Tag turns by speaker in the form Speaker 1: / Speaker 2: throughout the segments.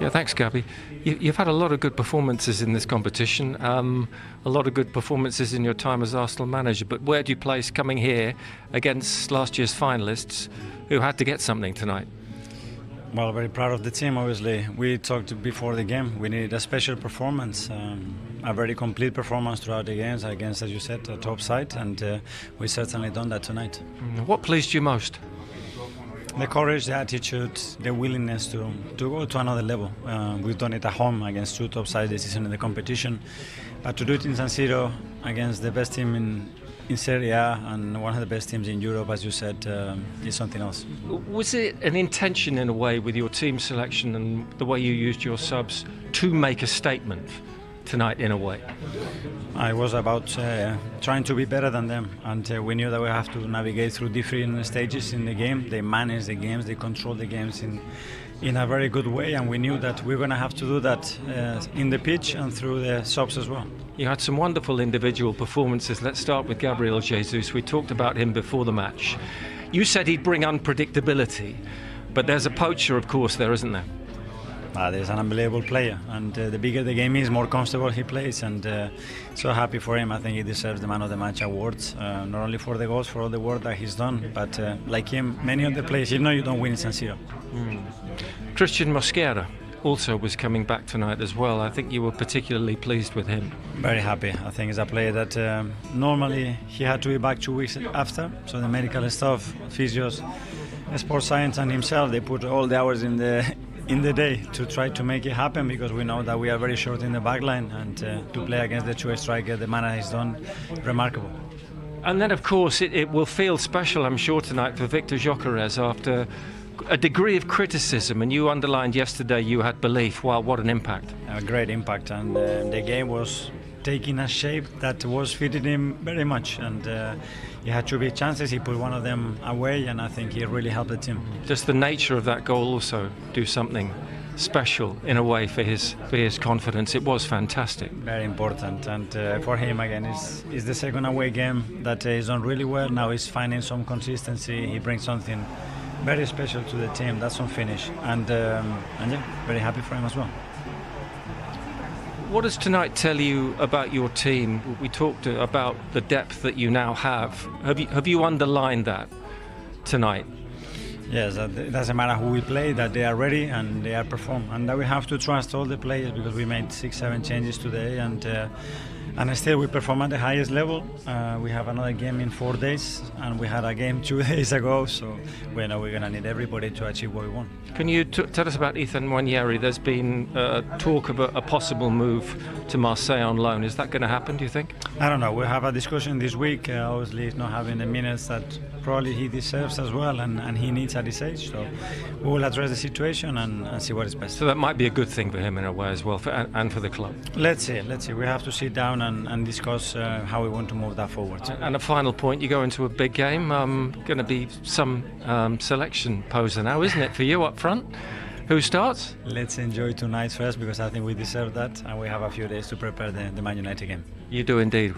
Speaker 1: Yeah, thanks, Gabby. You've had a lot of good performances in this competition, a lot of good performances in your time as Arsenal manager, but where do you place coming here against last year's finalists who had to get something tonight?
Speaker 2: Well, very proud of the team, obviously. We talked before the game. We needed a special performance, a very complete performance throughout the games against, as you said, a top side, and we certainly done that tonight.
Speaker 1: What pleased you most?
Speaker 2: The courage, the attitude, the willingness to go to another level. We've done it at home against two top sides this season in the competition, but to do it in San Siro against the best team in Serie A and one of the best teams in Europe, as you said, is something else.
Speaker 1: Was it an intention in a way with your team selection and the way you used your subs to make a statement tonight in a way?
Speaker 2: I was about trying to be better than them, and we knew that we have to navigate through different stages in the game. They manage the games, they control the games in a very good way, and we knew that we were going to have to do that in the pitch and through the subs as well.
Speaker 1: You had some wonderful individual performances. Let's start with Gabriel Jesus. We talked about him before the match. You said he'd bring unpredictability, but there's a poacher, of course, there, isn't there?
Speaker 2: There's an unbelievable player, and the bigger the game is, more comfortable he plays, and so happy for him. I think he deserves the Man of the Match awards, not only for the goals, for all the work that he's done, but like him, many of the players, you know you don't win in San Siro.
Speaker 1: Christian Mosquera also was coming back tonight as well. I think you were particularly pleased with him.
Speaker 2: Very happy. I think he's a player that normally he had to be back 2 weeks after, so the medical staff, physios, sports science and himself, they put all the hours in the day to try to make it happen, because we know that we are very short in the back line, and to play against the true striker, the man has done remarkable.
Speaker 1: And then, of course, it will feel special, I'm sure, tonight for Victor Gyökeres after a degree of criticism, and you underlined yesterday you had belief. Wow, what an impact.
Speaker 2: A great impact, and the game was taking a shape that was fitting him very much, and he had 2 big chances, he put one of them away, and I think he really helped the team.
Speaker 1: Does the nature of that goal also do something special in a way for his confidence? It was fantastic.
Speaker 2: Very important, and for him again, it's the second away game that he's done really well. Now he's finding some consistency, he brings something very special to the team, that's some finish, and yeah, very happy for him as well.
Speaker 1: What does tonight tell you about your team? We talked about the depth that you now have. Have you underlined that tonight?
Speaker 2: Yes, it doesn't matter who we play, that they are ready and they are perform, and that we have to trust all the players, because we made 6-7 changes today, and still we perform at the highest level. We have another game in 4 days, and we had a game 2 days ago, so we know we're going to need everybody to achieve what we want.
Speaker 1: Can you tell us about Ethan Nwaneri? There's been talk of a possible move to Marseille on loan. Is that going to happen, do you think?
Speaker 2: I don't know. We'll have a discussion this week. Obviously, he's not having the minutes that probably he deserves as well, and he needs at this age. So we will address the situation and see what is best.
Speaker 1: So that might be a good thing for him in a way as well, and for the club.
Speaker 2: Let's see. We have to sit down and discuss how we want to move that forward.
Speaker 1: And a final point, you go into a big game, going to be some selection poser now, isn't it, for you up front? Who starts?
Speaker 2: Let's enjoy tonight first, because I think we deserve that, and we have a few days to prepare the Man United game.
Speaker 1: You do indeed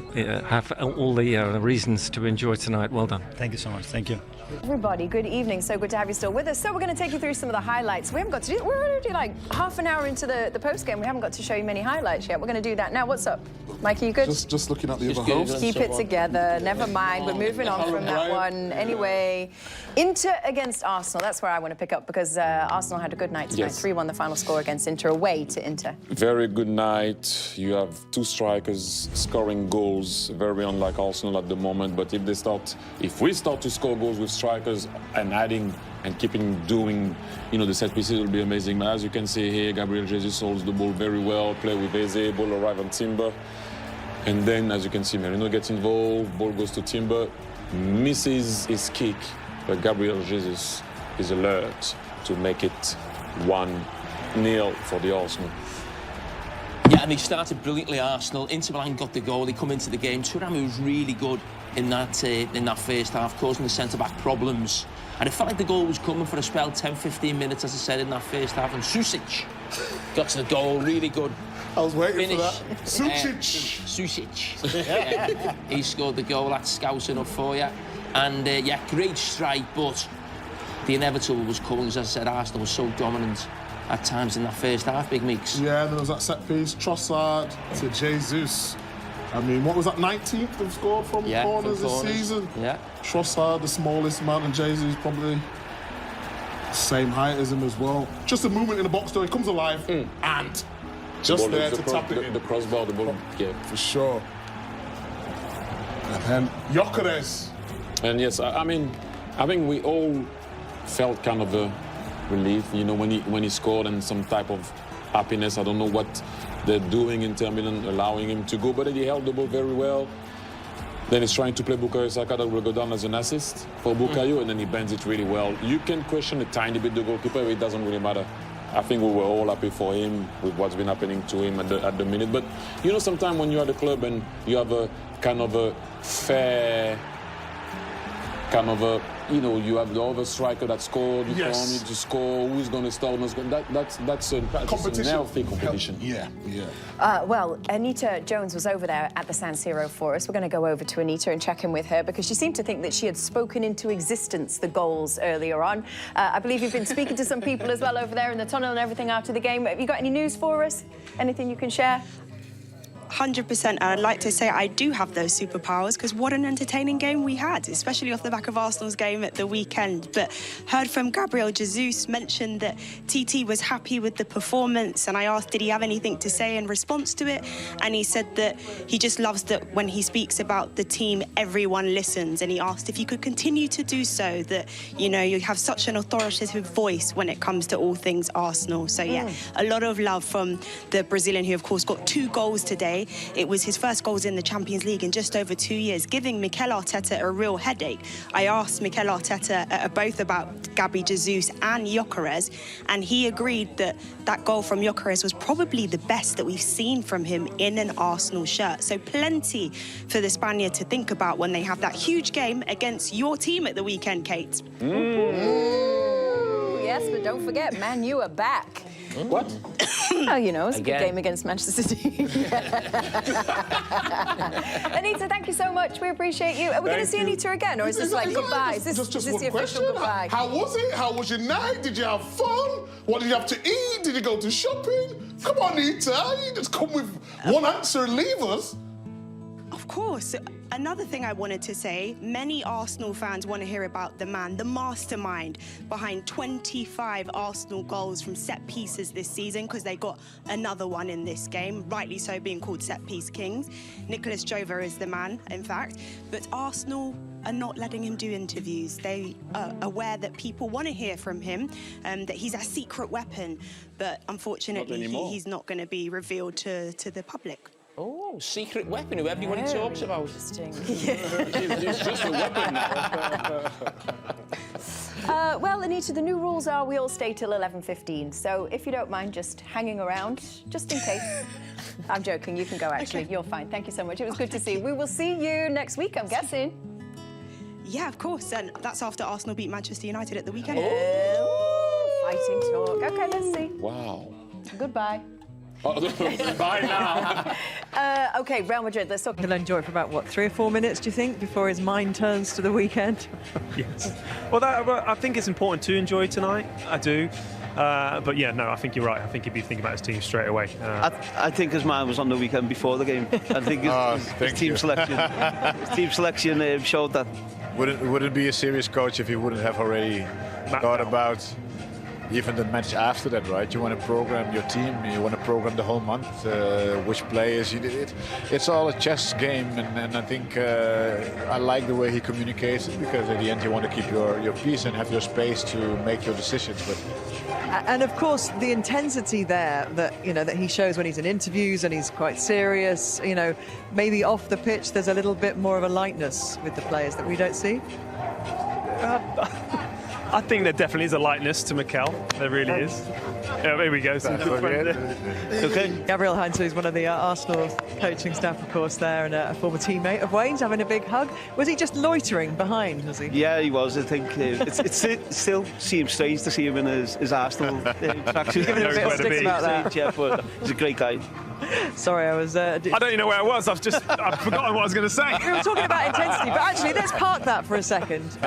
Speaker 1: have all the reasons to enjoy tonight. Well done.
Speaker 2: Thank you so much. Thank you.
Speaker 3: Everybody, good evening. So good to have you still with us. So we're going to take you through some of the highlights. We haven't got to do, we're already like half an hour into the post-game. We haven't got to show you many highlights yet. We're going to do that now. What's up? Mikey, you good?
Speaker 4: Just looking at the other half.
Speaker 3: Keep it together. Never mind. We're moving on from that one. Anyway, Inter against Arsenal. That's where I want to pick up, because Arsenal had a good night tonight.
Speaker 5: Yes.
Speaker 3: 3-1 the final score against Inter, away to Inter.
Speaker 5: Very good night. You have 2 strikers scoring goals, very unlike Arsenal at the moment. But if we start to score goals with strikers and adding and keeping doing, the set pieces, will be amazing. But as you can see here, Gabriel Jesus holds the ball very well, play with Eze, ball arrive on Timber. And then, as you can see, Merino gets involved, ball goes to Timber, misses his kick, but Gabriel Jesus is alert to make it 1-0 for the Arsenal.
Speaker 6: Yeah, and they started brilliantly, Arsenal. Inter Milan got the goal, they come into the game. Thuram was really good in that first half, causing the centre-back problems. And it felt like the goal was coming for a spell, 10-15 minutes, as I said, in that first half. And Susic got to the goal, really good.
Speaker 4: I was waiting
Speaker 6: finish.
Speaker 4: for that.
Speaker 6: Susic. He scored the goal, that's Scouts enough for you. And yeah, great strike, but the inevitable was coming. As I said, Arsenal was so dominant at times in that first half, Big Meeks.
Speaker 4: Yeah, there was that set piece, Trossard to Jesus. I mean, what was that, 19th they've scored from corners this season?
Speaker 6: Yeah.
Speaker 4: Trossard, the smallest man, and Jesus probably same height as him as well. Just a movement in the box, though. He comes alive and just there to tap it in.
Speaker 5: The crossbar, the ball, yeah.
Speaker 4: For sure. And then Gyökeres.
Speaker 5: And yes, I mean, I think we all felt kind of a relief, you know, when he scored, and some type of happiness. I don't know what they're doing in Inter Milan, allowing him to go, but he held the ball very well. Then he's trying to play Bukayo Saka, that will go down as an assist for Bukayo, and then he bends it really well. You can question a tiny bit the goalkeeper, but it doesn't really matter. I think we were all happy for him with what's been happening to him at the minute. But, you know, sometimes when you're at the club and you have a kind of a fair, kind of a, you know, you have the other striker that scored, you come, you just score, who's going to start, that's a healthy competition.
Speaker 4: Yeah.
Speaker 3: Well, Anita Jones was over there at the San Siro for us. We're going to go over to Anita and check in with her because she seemed to think that she had spoken into existence the goals earlier on. I believe you've been speaking to some people as well over there in the tunnel and everything after the game. Have you got any news for us? Anything you can share?
Speaker 7: 100%, and I'd like to say I do have those superpowers because what an entertaining game we had, especially off the back of Arsenal's game at the weekend. But heard from Gabriel Jesus mentioned that TT was happy with the performance, and I asked did he have anything to say in response to it, and he said that he just loves that when he speaks about the team everyone listens, and he asked if you could continue to do so, that you know you have such an authoritative voice when it comes to all things Arsenal. So yeah, a lot of love from the Brazilian, who of course got 2 goals today. It was his first goals in the Champions League in just over 2 years, giving Mikel Arteta a real headache. I asked Mikel Arteta both about Gabby Jesus and Gyökeres, and he agreed that that goal from Gyökeres was probably the best that we've seen from him in an Arsenal shirt. So plenty for the Spaniard to think about when they have that huge game against your team at the weekend, Kate.
Speaker 3: Ooh, yes, but don't forget, Man U are back.
Speaker 6: What?
Speaker 3: Oh, you know, it's a good game against Manchester City. Anita, thank you so much. We appreciate you. Are we going to see Anita again, or is this like goodbye? Is this
Speaker 4: just
Speaker 3: the
Speaker 4: one
Speaker 3: official
Speaker 4: question?
Speaker 3: goodbye?
Speaker 4: How was it? How was your night? Did you have fun? What did you have to eat? Did you go to shopping? Come on, Anita. You just come with one answer and leave us.
Speaker 7: Of course. Another thing I wanted to say, many Arsenal fans want to hear about the man, the mastermind behind 25 Arsenal goals from set pieces this season, because they got another one in this game, rightly so being called set piece kings. Nicholas Jover is the man, in fact, but Arsenal are not letting him do interviews. They are aware that people want to hear from him, that he's a secret weapon, but unfortunately he's not going to be revealed to the public.
Speaker 6: Oh, secret weapon, who everybody talks about.
Speaker 3: Interesting.
Speaker 6: It's just a weapon.
Speaker 3: Well, Anita, the new rules are we all stay till 11:15. So if you don't mind just hanging around, just in case. I'm joking, you can go actually. Okay. You're fine. Thank you so much. It was good to see you. We will see you next week, I'm guessing.
Speaker 7: Yeah, of course. And that's after Arsenal beat Manchester United at the weekend.
Speaker 3: Oh, fighting talk. Okay, let's see.
Speaker 5: Wow.
Speaker 3: Goodbye.
Speaker 5: Bye now.
Speaker 3: Okay, Real Madrid, let's talk.
Speaker 8: He'll enjoy it for about, what, 3 or 4 minutes, do you think, before his mind turns to the weekend?
Speaker 9: Yes. Well, I think it's important to enjoy tonight. I do. But yeah, no, I think you're right. I think he'd be thinking about his team straight away.
Speaker 10: I think his mind was on the weekend before the game. I think his team selection showed that.
Speaker 11: Would it be a serious coach if he wouldn't have already thought about even the match after that, right? You want to program your team, you want to program the whole month, which players you did it. It's all a chess game, and I think I like the way he communicates it, because at the end you want to keep your peace and have your space to make your decisions. But
Speaker 8: and of course the intensity there that that he shows when he's in interviews, and he's quite serious. Maybe off the pitch there's a little bit more of a lightness with the players that we don't see.
Speaker 9: I think there definitely is a lightness to Mikel. There really is. Yeah, here we go.
Speaker 8: Okay. Gabriel Heinz, who's one of the Arsenal coaching staff, of course, there, and a former teammate of Wayne's, having a big hug. Was he just loitering behind, was he?
Speaker 10: Yeah, he was. I think it still seems strange to see him in his Arsenal tracksuit.
Speaker 8: Giving a bit of stick about that.
Speaker 10: Yeah, but he's a great guy.
Speaker 8: Sorry, I was...
Speaker 9: I don't even know where I was. I've forgotten what I was going to say.
Speaker 8: We were talking about intensity, but actually, let's park that for a second,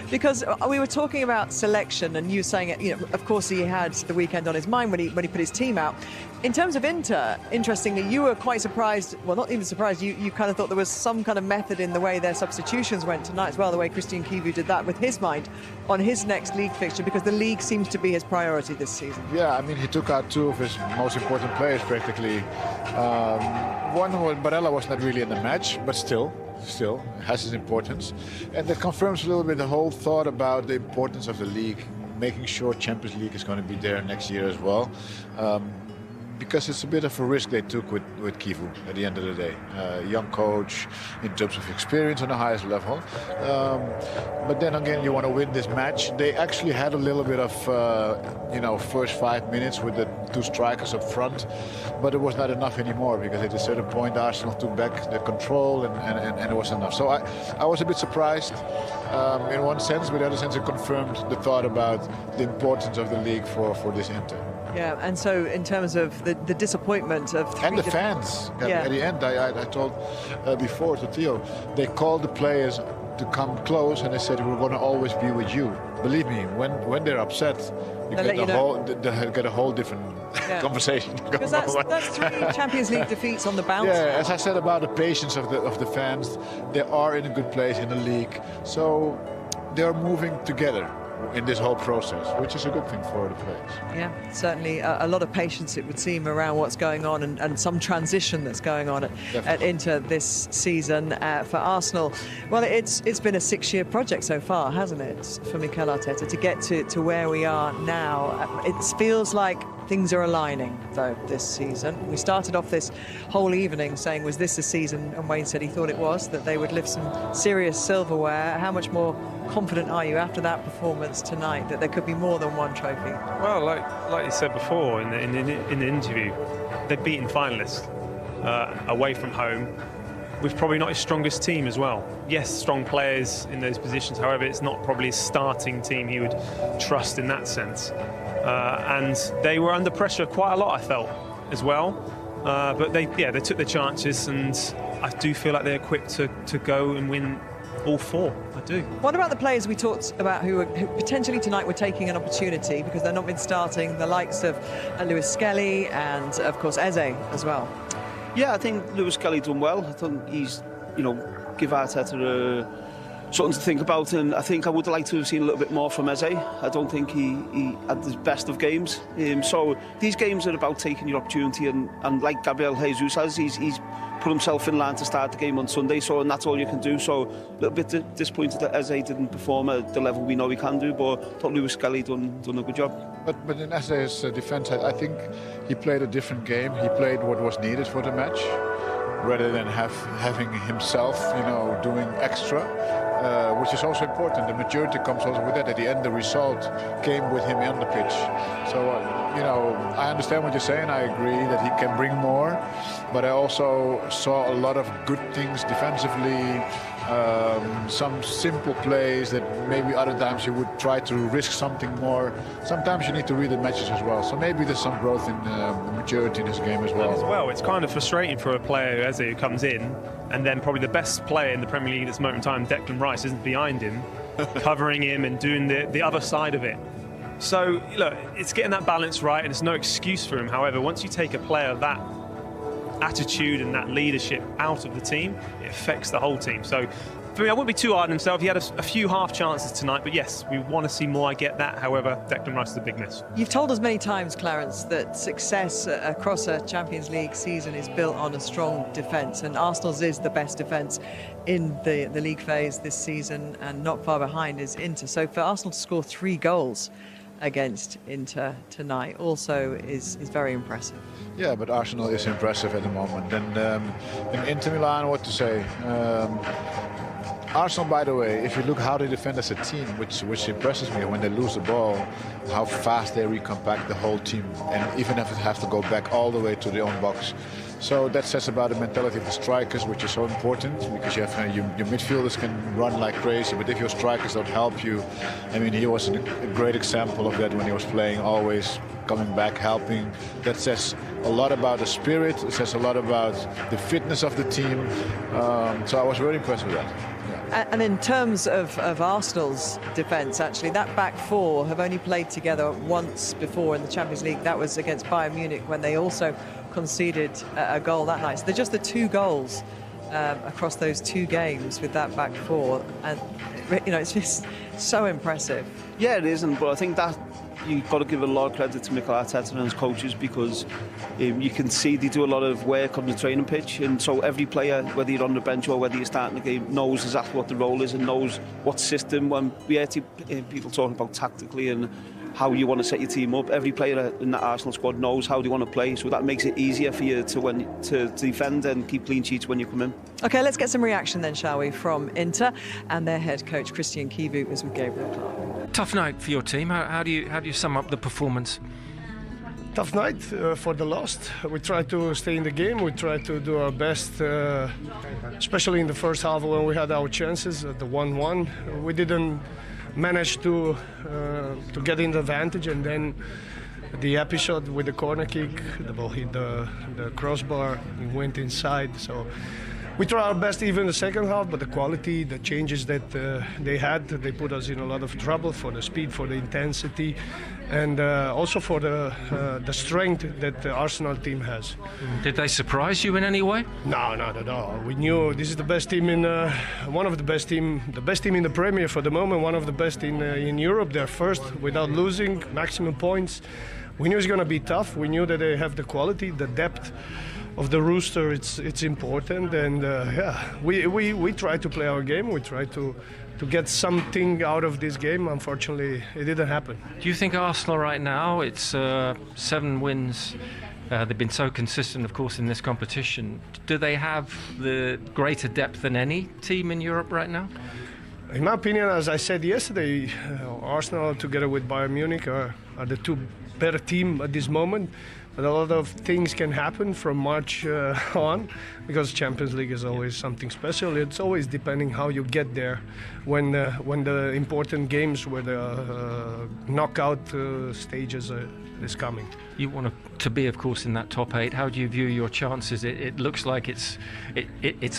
Speaker 8: because we were talking about selection, and you were saying, of course, he had the weekend on his mind when he put his team out. In terms of Inter, interestingly, you were quite surprised. Well, not even surprised. You kind of thought there was some kind of method in the way their substitutions went tonight as well. The way Christian Kivu did that with his mind on his next league fixture, because the league seems to be his priority this season.
Speaker 11: Yeah, I mean, he took out two of his most important players practically. One, Barella was not really in the match, but still has its importance. And that confirms a little bit the whole thought about the importance of the league, making sure Champions League is going to be there next year as well. Because it's a bit of a risk they took with Kivu at the end of the day. Young coach in terms of experience on the highest level. But then again, you want to win this match. They actually had a little bit of, first 5 minutes with the two strikers up front. But it was not enough anymore, because at a certain point Arsenal took back the control and it was enough. So I was a bit surprised in one sense, but in the other sense it confirmed the thought about the importance of the league for this Inter.
Speaker 8: Yeah, and so in terms of the disappointment of...
Speaker 11: And the fans. At the end, I told before to Theo, they called the players to come close and they said, we're going to always be with you. Believe me, when they're upset, they get a whole different conversation.
Speaker 8: Because that's 3 Champions League defeats on the bounce.
Speaker 11: Yeah, as I said about the patience of the fans, they are in a good place in the league. So they're moving together in this whole process, which is a good thing for the players.
Speaker 8: Yeah, certainly a lot of patience, it would seem, around what's going on, and some transition that's going on at Inter this season. For Arsenal, well, it's been a 6-year project so far, hasn't it, for Mikel Arteta to get to where we are now. It feels like things are aligning, though, this season. We started off this whole evening saying, was this the season? And Wayne said he thought it was, that they would lift some serious silverware. How much more confident are you after that performance tonight that there could be more than one trophy?
Speaker 9: Well, like you said before in the interview, they've beaten finalists away from home with probably not his strongest team as well. Yes, strong players in those positions. However, it's not probably his starting team he would trust in that sense. And they were under pressure quite a lot, I felt, as well. But they took their chances, and I do feel like they're equipped to go and win all 4. I do.
Speaker 8: What about the players we talked about who potentially tonight were taking an opportunity because they've not been starting, the likes of Lewis Skelly and, of course, Eze as well?
Speaker 10: Yeah, I think Lewis Skelly done well. I think he's, give Arteta something to think about, and I think I would like to have seen a little bit more from Eze. I don't think he had the best of games. So these games are about taking your opportunity, and like Gabriel Jesus says, he's put himself in line to start the game on Sunday, and that's all you can do. So a little bit disappointed that Eze didn't perform at the level we know he can do, but I thought Lewis Skelly done a good job.
Speaker 11: But in Eze's defence, I think he played a different game. He played what was needed for the match, rather than having himself, doing extra, which is also important. The maturity comes also with that. At the end, the result came with him on the pitch. So, I understand what you're saying. I agree that he can bring more, but I also saw a lot of good things defensively. Some simple plays that maybe other times you would try to risk something more. Sometimes you need to read the matches as well. So maybe there's some growth in maturity in this game as well.
Speaker 9: It's kind of frustrating for a player who comes in, and then probably the best player in the Premier League at this moment in time, Declan Rice, isn't behind him, covering him and doing the other side of it. So, look, it's getting that balance right, and it's no excuse for him. However, once you take a player of that attitude and that leadership out of the team, it affects the whole team. So for me, I wouldn't be too hard on himself. He had a few half chances tonight, but yes, we want to see more. I get that. However, Declan Rice is a big miss.
Speaker 8: You've told us many times, Clarence, that success across a Champions League season is built on a strong defence, and Arsenal's is the best defence in the league phase this season, and not far behind is Inter. So for Arsenal to score 3 goals against Inter tonight also is very impressive.
Speaker 11: Yeah, but Arsenal is impressive at the moment. And in Inter Milan, what to say? Arsenal, by the way, if you look how they defend as a team, which impresses me when they lose the ball, how fast they recompact the whole team, and even if it has to go back all the way to their own box. So that says about the mentality of the strikers, which is so important, because you have your midfielders can run like crazy, but if your strikers don't help you, I mean, he was a great example of that when he was playing, always coming back, helping. That says a lot about the spirit. It says a lot about the fitness of the team. So I was very impressed with that. Yeah.
Speaker 8: And in terms of Arsenal's defence, actually, that back four have only played together once before in the Champions League. That was against Bayern Munich when they also conceded a goal that night. So they're just the 2 goals across those 2 games with that back four. And, you know, it's just so impressive.
Speaker 10: Yeah, it isn't, but I think that you've got to give a lot of credit to Mikel Arteta and his coaches, because you can see they do a lot of work on the training pitch, and so every player, whether you're on the bench or whether you're starting the game, knows exactly what the role is and knows what system. When we hear people talking about tactically and how you want to set your team up, every player in the Arsenal squad knows how they want to play, so that makes it easier for you to defend and keep clean sheets when you come in.
Speaker 8: OK, let's get some reaction then, shall we, from Inter and their head coach Christian Kivu was with Gabriel Clark.
Speaker 1: Tough night for your team. How do you sum up the performance?
Speaker 12: Tough night for the lost. We tried to stay in the game. We tried to do our best, especially in the first half when we had our chances at the 1-1. We didn't manage to get in the advantage, and then the happy shot with the corner kick, the ball hit the crossbar and went inside. So we tried our best even the second half, but the quality, the changes that they put us in a lot of trouble for the speed, for the intensity, and also for the strength that the Arsenal team has.
Speaker 1: Did they surprise you in any way?
Speaker 12: No, not at all. We knew this is the best team one of the best team in the Premier for the moment, one of the best in Europe. They're first without losing, maximum points. We knew it's going to be tough. We knew that they have the quality, the depth of the rooster. It's important, and we try to play our game. We try to get something out of this game. Unfortunately, it didn't happen.
Speaker 1: Do you think Arsenal right now, it's 7 wins, they've been so consistent, of course, in this competition. Do they have the greater depth than any team in Europe right now?
Speaker 12: In my opinion, as I said yesterday, Arsenal together with Bayern Munich are the 2 better team at this moment. But a lot of things can happen from March on, because Champions League is always something special. It's always depending how you get there. When the important games, where the knockout stages is coming.
Speaker 1: You want to be, of course, in that top 8. How do you view your chances? It looks like it's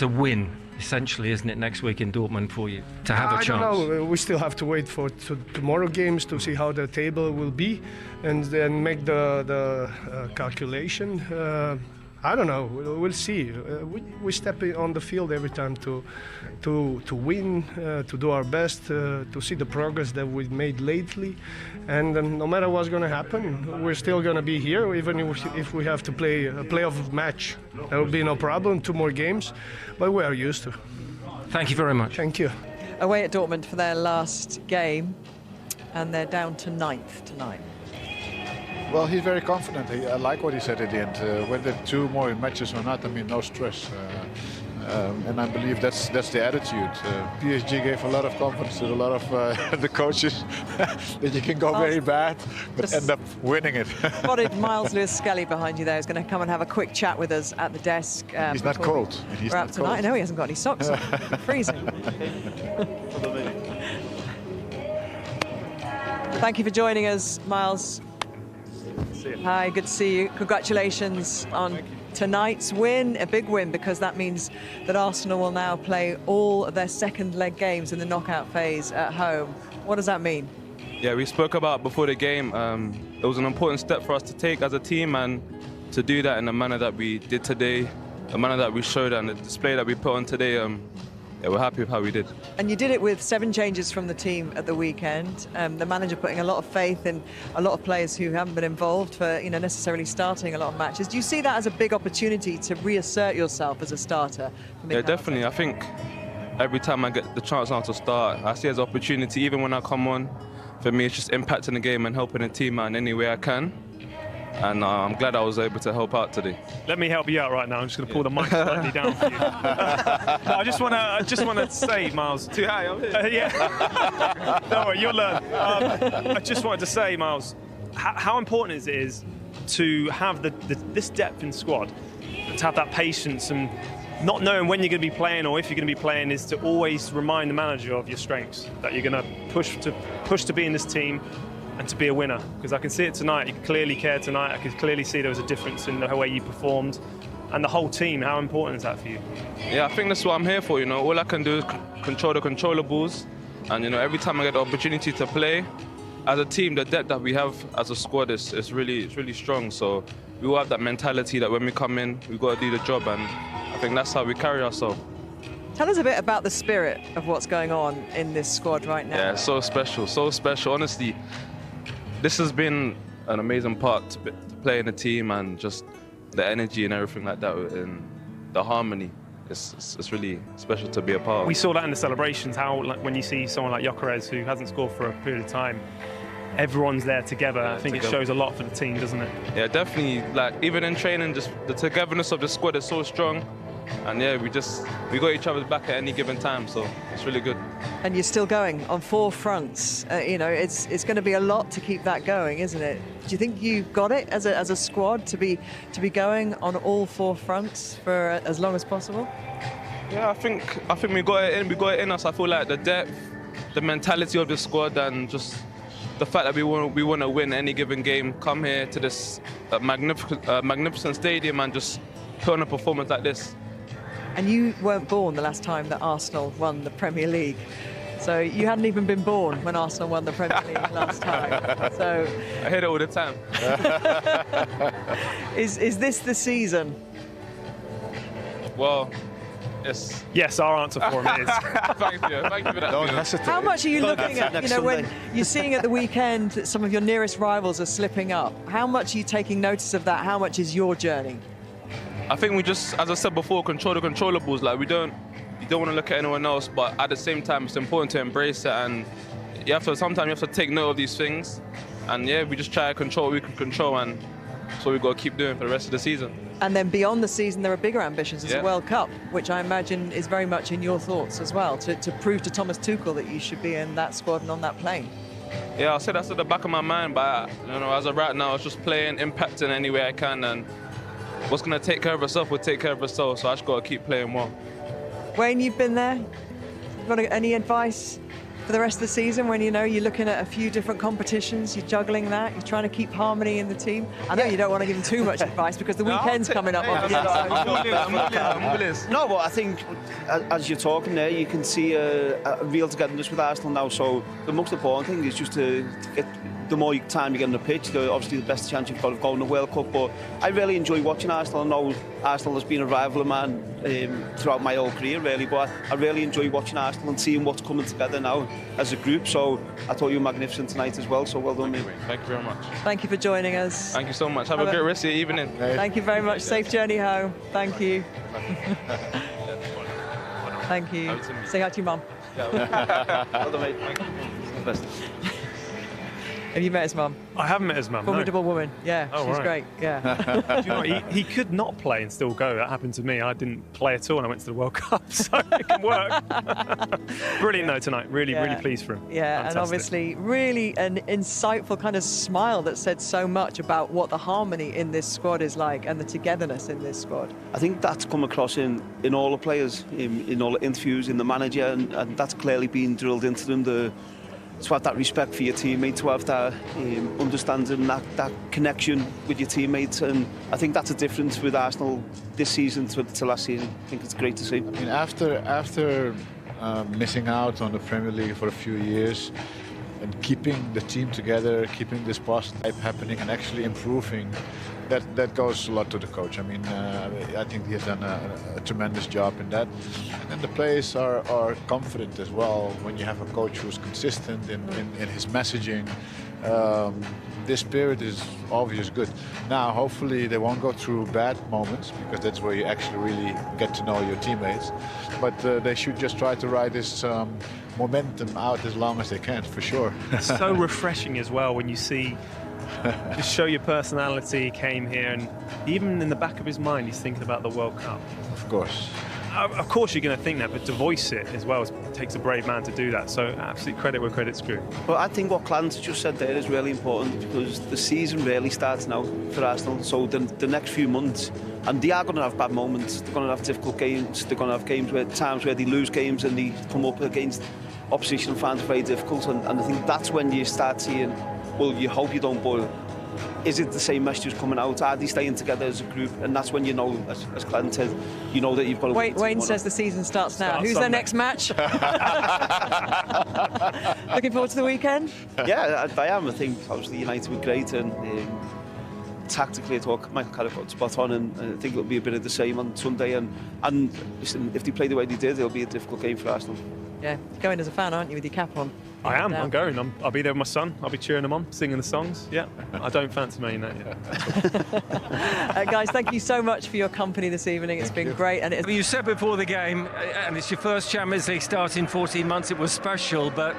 Speaker 1: a win, essentially, isn't it, next week in Dortmund for you to have a chance?
Speaker 12: I don't know. We still have to wait for tomorrow games to see how the table will be, and then make the calculation. I don't know. We'll see. We step on the field every time to win, to do our best, to see the progress that we've made lately, and no matter what's going to happen, we're still going to be here, even if we have to play a playoff match. There will be no problem. 2 more games, but we are used to.
Speaker 1: Thank you very much.
Speaker 12: Thank you.
Speaker 8: Away at Dortmund for their last game, and they're down to 9th tonight.
Speaker 11: Well, he's very confident. I like what he said at the end. Whether 2 more matches or not, I mean, no stress. And I believe that's the attitude. PSG gave a lot of confidence to a lot of the coaches that you can go very bad, but end up winning it.
Speaker 8: Spotted Miles Lewis-Skelly behind you there, is going to come and have a quick chat with us at the desk.
Speaker 11: He's not cold. He's not cold.
Speaker 8: I know he hasn't got any socks on. Freezing. Thank you for joining us, Miles. Hi, good to see you. Congratulations on tonight's win, a big win, because that means that Arsenal will now play all of their second leg games in the knockout phase at home. What does that mean?
Speaker 13: Yeah, we spoke about before the game. It was an important step for us to take as a team, and to do that in the manner that we did today, the manner that we showed and the display that we put on today, yeah, we're happy with how we did.
Speaker 8: And you did it with 7 changes from the team at the weekend. The manager putting a lot of faith in a lot of players who haven't been involved for, necessarily starting a lot of matches. Do you see that as a big opportunity to reassert yourself as a starter?
Speaker 13: Yeah, definitely. I think every time I get the chance now to start, I see it as an opportunity. Even when I come on, for me, it's just impacting the game and helping the team out in any way I can. And I'm glad I was able to help out today.
Speaker 9: Let me help you out right now. I'm just going to pull the mic slightly down for you. No, I just want to say, Miles.
Speaker 13: Too high, I'm here.
Speaker 9: Yeah. Don't worry, you'll learn. I just wanted to say, Miles, how important it is to have this depth in squad, to have that patience, and not knowing when you're going to be playing or if you're going to be playing, is to always remind the manager of your strengths, that you're going to push to be in this team. and to be a winner, because I can see it tonight. You can clearly care tonight. I could clearly see there was a difference in the way you performed, and the whole team. How important is that for you?
Speaker 13: Yeah, I think that's what I'm here for. All I can do is control the controllables, and every time I get the opportunity to play, as a team, the depth that we have as a squad is really strong. So we all have that mentality that when we come in, we've got to do the job, and I think that's how we carry ourselves.
Speaker 8: Tell us a bit about the spirit of what's going on in this squad right now.
Speaker 13: Yeah, so special. Honestly, this has been an amazing part to play in a team, and just the energy and everything like that, and the harmony. It's really special to be a part of.
Speaker 9: We saw that in the celebrations, how when you see someone like Gyökeres, who hasn't scored for a period of time, everyone's there together. I think it shows a lot for the team, doesn't it?
Speaker 13: Yeah, definitely. Even in training, just the togetherness of the squad is so strong. And yeah, we got each other's back at any given time, so it's really good. And
Speaker 8: you're still going on 4 fronts. It's going to be a lot to keep that going, isn't it? Do you think you've got it as a squad to be going on all 4 fronts for as long as possible?
Speaker 13: Yeah, I think we got it in. We got it in us. I feel like the depth, the mentality of the squad, and just the fact that we want to win any given game. Come here to this magnificent stadium and just put on a performance like this.
Speaker 8: And you weren't born the last time that Arsenal won the Premier League. So you hadn't even been born when Arsenal won the Premier League last time. So
Speaker 13: I hear it all the time.
Speaker 8: Is this the season?
Speaker 13: Well,
Speaker 9: yes, our answer for him is.
Speaker 13: Thank you for that.
Speaker 11: Don't hesitate.
Speaker 8: How much are you looking at, when you're seeing at the weekend that some of your nearest rivals are slipping up? How much are you taking notice of that? How much is your journey?
Speaker 13: I think we just, as I said before, control the controllables. You don't want to look at anyone else, but at the same time, it's important to embrace it, and sometimes you have to take note of these things. And yeah, we just try to control what we can control, and that's what we've got to keep doing for the rest of the season.
Speaker 8: And then beyond the season, there are bigger ambitions. There's a World Cup, which I imagine is very much in your thoughts as well, to prove to Thomas Tuchel that you should be in that squad and on that plane.
Speaker 13: Yeah, I'll say that's at the back of my mind, but as of right now, it's just playing, impacting any way I can, and what's going to take care of itself will take care of itself, so I just got to keep playing well.
Speaker 8: Wayne, you've been there. Got any advice for the rest of the season when you're looking at a few different competitions, you're juggling that, you're trying to keep harmony in the team? I know you don't want to give them too much advice because the weekend's coming up.
Speaker 10: No, but I think as you're talking there, you can see a real togetherness with Arsenal now. So the most important thing is just to get. The more time you get on the pitch, obviously the best chance you've got of going to the World Cup. But I really enjoy watching Arsenal. I know Arsenal has been a rival of mine throughout my whole career, really. But I really enjoy watching Arsenal and seeing what's coming together now as a group. So I thought you were magnificent tonight as well. So well done, mate.
Speaker 13: Thank you very much.
Speaker 8: Thank you for joining us.
Speaker 13: Thank you so much. Have a great rest of your evening.
Speaker 8: Thank you very much. Safe journey home. Thank you. Thank you. Say hi to your mum.
Speaker 10: Well done, mate. Thank you. Best.
Speaker 8: Have you met his mum?
Speaker 9: I haven't met his mum.
Speaker 8: Formidable woman. Yeah, she's great. Yeah.
Speaker 9: Do you know what? He could not play and still go. That happened to me. I didn't play at all and I went to the World Cup, so it can work. Brilliant though tonight. Really pleased for him.
Speaker 8: Yeah,
Speaker 9: fantastic.
Speaker 8: And obviously really an insightful kind of smile that said so much about what the harmony in this squad is like and the togetherness in this squad.
Speaker 10: I think that's come across in all the players, in all the interviews, in the manager, and that's clearly been drilled into them. To have that respect for your teammate, to have that understanding, that connection with your teammates, and I think that's a difference with Arsenal this season to last season. I think it's great to see.
Speaker 11: I mean, after missing out on the Premier League for a few years, and keeping the team together, keeping this positive happening, and actually improving, that goes a lot to the coach. I mean, I think he has done a tremendous job in that. And then the players are confident as well when you have a coach who's consistent in his messaging. This spirit is obviously good. Now, hopefully they won't go through bad moments, because that's where you actually really get to know your teammates. But they should just try to ride this momentum out as long as they can, for sure.
Speaker 9: It's so refreshing as well when you see just show your personality, came here, and even in the back of his mind he's thinking about the World Cup.
Speaker 11: Of course.
Speaker 9: Of course you're going to think that, but to voice it as well, it takes a brave man to do that. So absolute credit where credit's due.
Speaker 10: Well, I think what Clarence just said there is really important, because the season really starts now for Arsenal. So the next few months, and they are going to have bad moments, they're going to have difficult games, they're going to have times where they lose games and they come up against opposition and find it very difficult. And I think that's when you start seeing well, you hope you don't, but is it the same messages coming out? Are they staying together as a group? And that's when you know, as Glenn said, you know that you've got to
Speaker 8: Wayne says the season starts now. Who's their next match? Looking forward to the weekend?
Speaker 10: Yeah, I am. I think obviously United were great, and tactically I thought Mikel Arteta got spot on, and I think it'll be a bit of the same on Sunday. And listen, if they play the way they did, it'll be a difficult game for Arsenal.
Speaker 8: Yeah, going as a fan, aren't you, with your cap on?
Speaker 9: I am. I'm going. I'll be there with my son. I'll be cheering him on, singing the songs. Yeah, I don't fancy Man United yet.
Speaker 8: Guys, thank you so much for your company this evening. It's been great. And
Speaker 1: you said before the game, and it's your first Champions League start in 14 months, it was special, but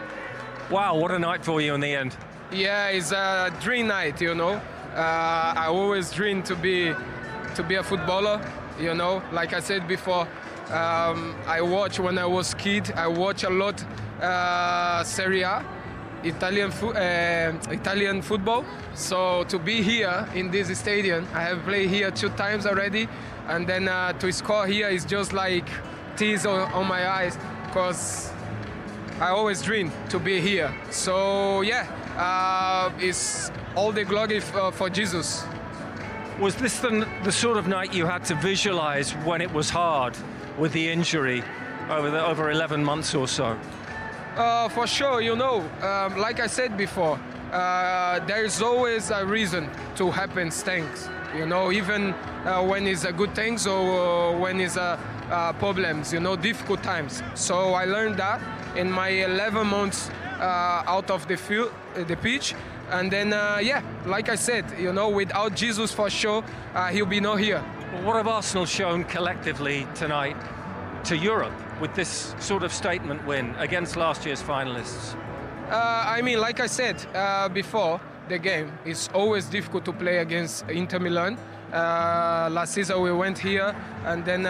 Speaker 1: wow, what a night for you in the end.
Speaker 14: Yeah, it's a dream night, you know. I always dreamed to be a footballer, you know. Like I said before, I watched when I was kid. I watch a lot Serie A, Italian football. So to be here in this stadium, I have played here 2 times already, and then to score here is just like tears on my eyes, because I always dreamed to be here. So yeah, it's all the glory for Jesus.
Speaker 1: Was this the sort of night you had to visualize when it was hard with the injury over 11 months or so?
Speaker 14: For sure, you know, like I said before, there is always a reason to happen things, you know, even when it's a good things or when it's problems, you know, difficult times. So I learned that in my 11 months out of the field, the pitch. And then, yeah, like I said, you know, without Jesus for sure, he'll be not here.
Speaker 1: What have Arsenal shown collectively tonight to Europe with this sort of statement win against last year's finalists?
Speaker 14: I mean, like I said before the game, it's always difficult to play against Inter Milan. Last season we went here and then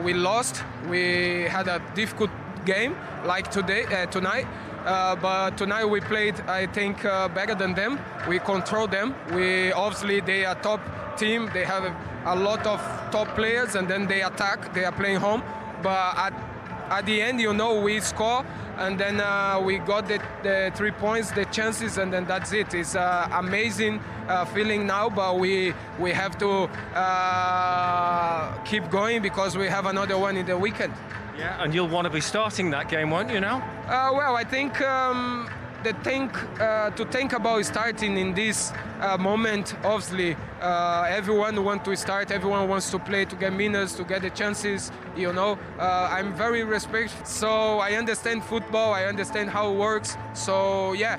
Speaker 14: we lost. We had a difficult game like tonight. But tonight we played, I think, better than them. We control them. Obviously they are top team. They have a lot of top players, and then they attack. They are playing home. But at the end, you know, we score, and then we got the 3 points, the chances, and then that's it. It's an amazing feeling now, but we have to keep going because we have another one in the weekend.
Speaker 1: Yeah, and you'll want to be starting that game, won't you now?
Speaker 14: Well, I think the thing to think about starting in this moment, obviously, everyone wants to start, everyone wants to play, to get minutes, to get the chances, you know. I'm very respectful, so I understand football, I understand how it works, so yeah,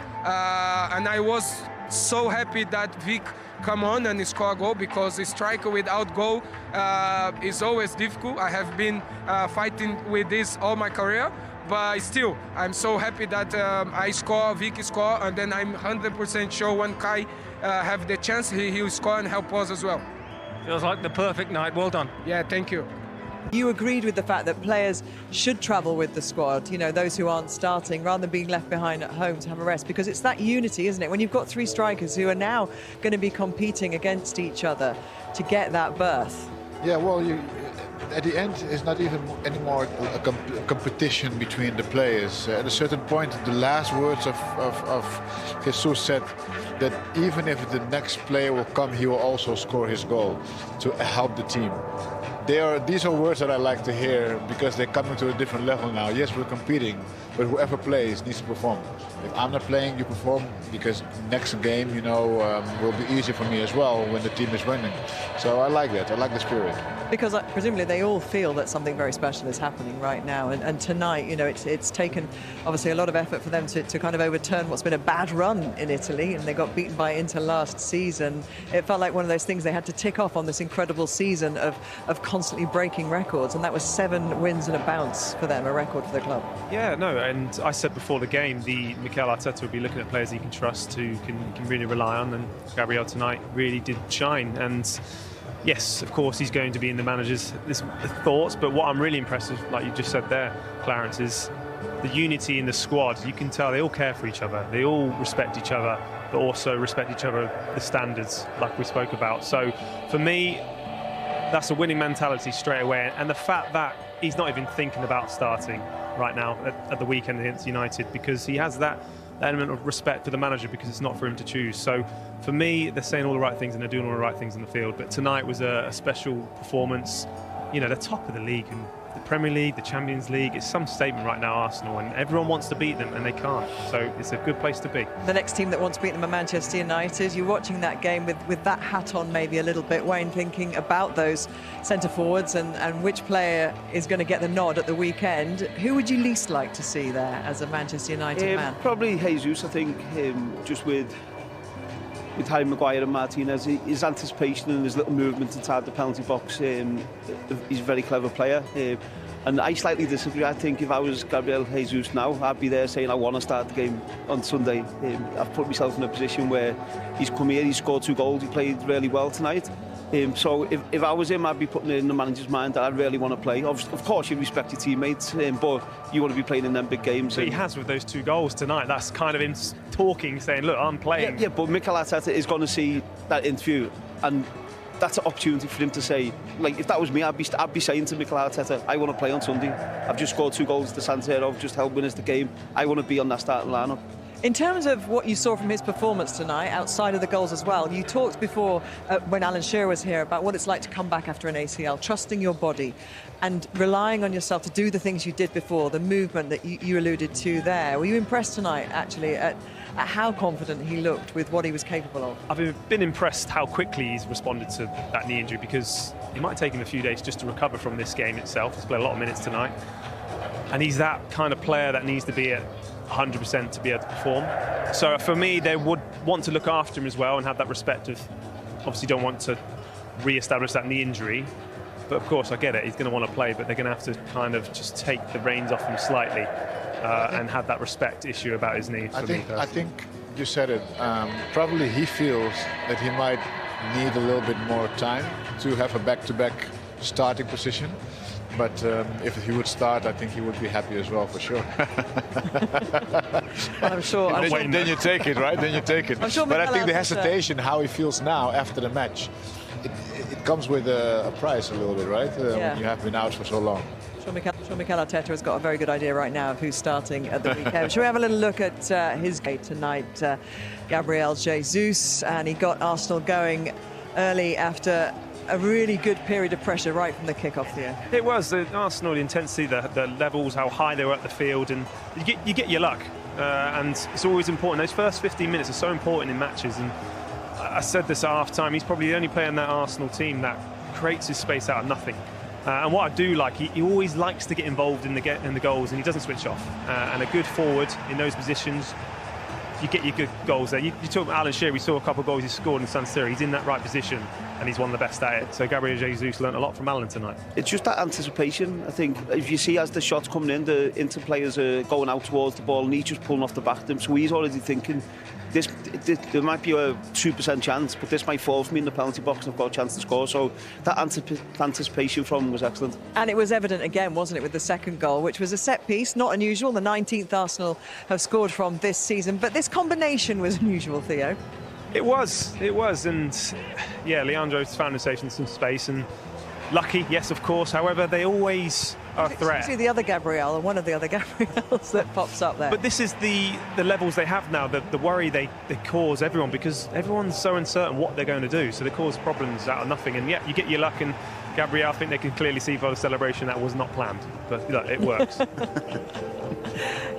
Speaker 14: and I was so happy that Vic come on and score a goal, because a striker without goal is always difficult. I have been fighting with this all my career, but still, I'm so happy that I score, Vic score, and then I'm 100% sure when Kai have the chance, he'll score and help us as well.
Speaker 1: Feels like the perfect night. Well done.
Speaker 14: Yeah, thank you.
Speaker 8: You agreed with the fact that players should travel with the squad, you know, those who aren't starting, rather than being left behind at home to have a rest, because it's that unity, isn't it? When you've got 3 strikers who are now going to be competing against each other to get that berth.
Speaker 11: Yeah, well, at the end, it's not even anymore a competition between the players. At a certain point, the last words of Jesus said that even if the next player will come, he will also score his goal to help the team. These are words that I like to hear, because they're coming to a different level now. Yes, we're competing, but whoever plays needs to perform. If I'm not playing, you perform, because next game, you know, will be easier for me as well when the team is winning. So I like that. I like the spirit.
Speaker 8: Because presumably they all feel that something very special is happening right now. And tonight, you know, it's taken obviously a lot of effort for them to kind of overturn what's been a bad run in Italy, and they got beaten by Inter last season. It felt like one of those things they had to tick off on this incredible season of constantly breaking records, and that was 7 wins and a bounce for them, a record for the club.
Speaker 9: Yeah, no, and I said before the game, the Mikel Arteta will be looking at players he can trust, who can really rely on, and Gabriel tonight really did shine. And yes, of course, he's going to be in the manager's thoughts, but what I'm really impressed with, like you just said there, Clarence, is the unity in the squad. You can tell they all care for each other, they all respect each other, but also respect each other, the standards, like we spoke about. So for me, that's a winning mentality straight away, and the fact that he's not even thinking about starting right now at the weekend against United, because he has that element of respect for the manager because it's not for him to choose. So for me, they're saying all the right things and they're doing all the right things in the field. But tonight was a special performance. You know, they're top of the league and the Premier League, the Champions League. It's some statement right now, Arsenal, and everyone wants to beat them and they can't. So it's a good place to be.
Speaker 8: The next team that wants to beat them are Manchester United. You're watching that game with that hat on maybe a little bit, Wayne, thinking about those centre forwards and which player is going to get the nod at the weekend. Who would you least like to see there as a Manchester United man?
Speaker 10: Probably Jesus, I think, just with Harry Maguire and Martinez, his anticipation and his little movement inside the penalty box, he's a very clever player. And I slightly disagree. I think if I was Gabriel Jesus now, I'd be there saying I want to start the game on Sunday. I've put myself in a position where he's come here, he's scored 2 goals, he played really well tonight. So if I was him, I'd be putting it in the manager's mind that I really want to play. Of course, you respect your teammates, but you want to be playing in them big games.
Speaker 9: But he has with those 2 goals tonight. That's kind of him talking, saying, look, I'm playing.
Speaker 10: Yeah, but Mikel Arteta is going to see that interview, and that's an opportunity for him to say, like, if that was me, I'd be saying to Mikel Arteta, I want to play on Sunday. I've just scored 2 goals to San Siro, just helped win us the game. I want to be on that starting lineup.
Speaker 8: In terms of what you saw from his performance tonight, outside of the goals as well, you talked before when Alan Shearer was here about what it's like to come back after an ACL, trusting your body and relying on yourself to do the things you did before, the movement that you alluded to there. Were you impressed tonight, actually, at how confident he looked with what he was capable of?
Speaker 9: I've been impressed how quickly he's responded to that knee injury, because it might take him a few days just to recover from this game itself. He's played a lot of minutes tonight. And he's that kind of player that needs to be at 100% to be able to perform. So for me, they would want to look after him as well and have that respect of, obviously don't want to re-establish that knee injury. But of course, I get it, he's going to want to play, but they're going to have to kind of just take the reins off him slightly and have that respect issue about his knee.
Speaker 11: I think you said it. Probably he feels that he might need a little bit more time to have a back-to-back starting position. But if he would start, I think he would be happy as well, for sure.
Speaker 8: Well, I'm sure.
Speaker 11: Then you take it, right? Then you take it.
Speaker 8: Sure,
Speaker 11: but I think the hesitation, how he feels now after the match, it comes with a price a little bit, right? When you have been out for so long.
Speaker 8: Sure, Mikel Arteta has got a very good idea right now of who's starting at the weekend. Shall we have a little look at his game tonight? Gabriel Jesus, and he got Arsenal going early after a really good period of pressure right from the kick-off here.
Speaker 9: It was the Arsenal, the intensity, the levels, how high they were at the field, and you get your luck. And it's always important. Those first 15 minutes are so important in matches. And I said this at half-time, he's probably the only player in that Arsenal team that creates his space out of nothing. And what I do like, he always likes to get involved in the goals, and he doesn't switch off. And a good forward in those positions, you get your good goals there. You talk about Alan Shearer, we saw a couple of goals he scored in San Siro. He's in that right position, and he's one of the best at it. So Gabriel Jesus learnt a lot from Alan tonight.
Speaker 10: It's just that anticipation. I think if you see as the shots coming in, the Inter players are going out towards the ball, and he's just pulling off the back of them. So he's already thinking, there might be a 2% chance, but this might fall for me in the penalty box and I've got a chance to score. So that anticipation from him was excellent.
Speaker 8: And it was evident again, wasn't it, with the second goal, which was a set piece, not unusual. The 19th Arsenal have scored from this season, but this combination was unusual, Theo.
Speaker 9: It was, and yeah, Leandro's found himself in some space, and lucky, yes, of course. However, they always are a threat.
Speaker 8: It's usually the other Gabriel, or one of the other Gabriels that pops up there.
Speaker 9: But this is the levels they have now, the worry they cause everyone, because everyone's so uncertain what they're going to do. So they cause problems out of nothing. And yeah, you get your luck, and Gabriel, I think they can clearly see by the celebration that was not planned. But look, it works.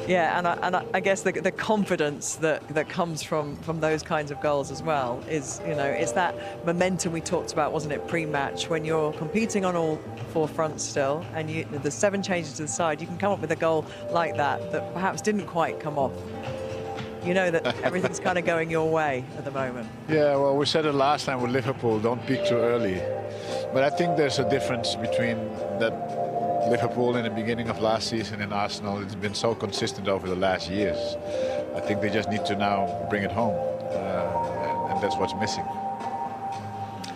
Speaker 8: Yeah, and I guess the confidence that comes from those kinds of goals as well is, you know, it's that momentum we talked about, wasn't it, pre-match, when you're competing on all 4 fronts still, and there's 7 changes to the side, you can come up with a goal like that perhaps didn't quite come off. You know that everything's kind of going your way at the moment.
Speaker 11: Yeah, well, we said it last time with Liverpool, don't peak too early. But I think there's a difference between that Liverpool in the beginning of last season and Arsenal. It's been so consistent over the last years. I think they just need to now bring it home, and that's what's missing.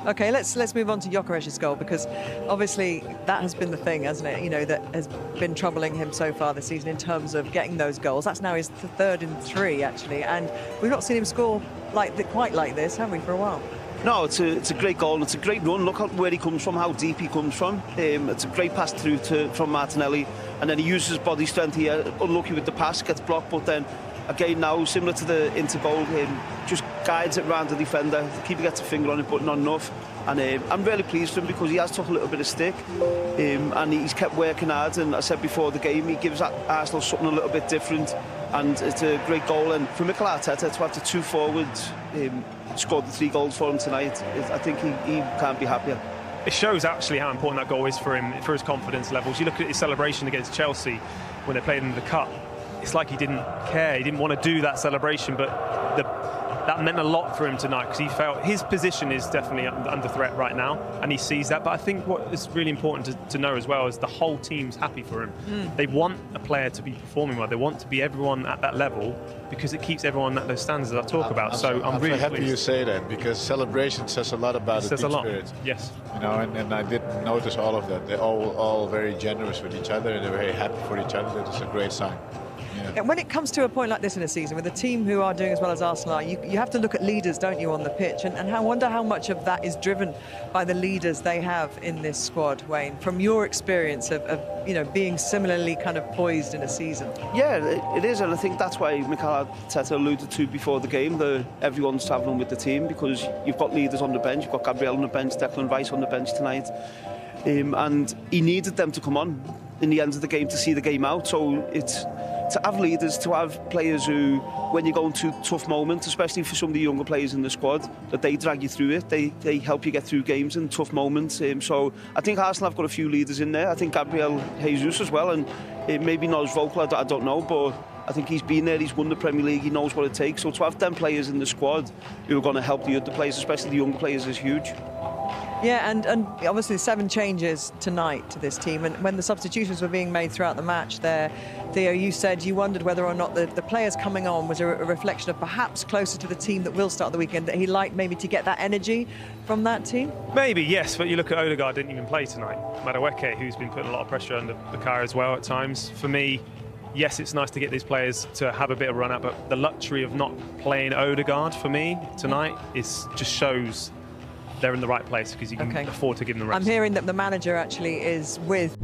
Speaker 8: Okay, let's move on to Gyökeres's goal, because obviously that has been the thing, hasn't it? You know, that has been troubling him so far this season in terms of getting those goals. That's now his 3rd in 3, actually, and we've not seen him score quite like this, have we, for a while?
Speaker 10: No, it's a great goal and it's a great run. Look at where he comes from, how deep he comes from. It's a great pass through from Martinelli, and then he uses his body strength here. Unlucky with the pass, gets blocked, but then again now, similar to the Inter goal, just guides it round the defender. The keeper gets a finger on it, but not enough. And I'm really pleased for him because he has took a little bit of stick, and he's kept working hard. And I said before the game, he gives Arsenal something a little bit different, and it's a great goal. And for Mikel Arteta to have the 2 forwards scored the 3 goals for him tonight, I think he can't be happier.
Speaker 9: It shows actually how important that goal is for him, for his confidence levels. You look at his celebration against Chelsea when they played in the Cup. It's like he didn't care. He didn't want to do that celebration, but that meant a lot for him tonight because he felt his position is definitely under threat right now, and he sees that. But I think what is really important to know as well is the whole team's happy for him. They want a player to be performing well. They want to be everyone at that level because it keeps everyone at those standards that I talk about. So I'm really
Speaker 11: happy
Speaker 9: pleased.
Speaker 11: you say that, because celebration says a lot about the team spirit.
Speaker 9: Yes.
Speaker 11: You know, and I did notice all of that. They're all very generous with each other, and they're very happy for each other. That is a great sign.
Speaker 8: Yeah. When it comes to a point like this in a season, with a team who are doing as well as Arsenal are, you have to look at leaders, don't you, on the pitch? And I wonder how much of that is driven by the leaders they have in this squad, Wayne, from your experience of being similarly kind of poised in a season.
Speaker 10: Yeah, it is, and I think that's why Mikel Arteta alluded to before the game that everyone's travelling with the team, because you've got leaders on the bench. You've got Gabriel on the bench, Declan Rice on the bench tonight, and he needed them to come on in the end of the game to see the game out. So it's to have leaders, to have players who, when you're going through tough moments, especially for some of the younger players in the squad, that they drag you through it. They help you get through games and tough moments. So I think Arsenal have got a few leaders in there. I think Gabriel Jesus as well, and maybe not as vocal, I don't know, but I think he's been there, he's won the Premier League, he knows what it takes. So to have 10 players in the squad who are going to help the other players, especially the younger players, is huge.
Speaker 8: Yeah, and obviously 7 changes tonight to this team. And when the substitutions were being made throughout the match there, Theo, you said you wondered whether or not the players coming on was a reflection of perhaps closer to the team that will start the weekend, that he liked maybe to get that energy from that team?
Speaker 9: Maybe, yes, but you look at Odegaard, didn't even play tonight. Madueke, who's been putting a lot of pressure under Bukayo as well at times. For me, yes, it's nice to get these players to have a bit of a run out, but the luxury of not playing Odegaard for me tonight just shows they're in the right place because you can afford to give them the rest.
Speaker 8: I'm hearing that the manager actually is with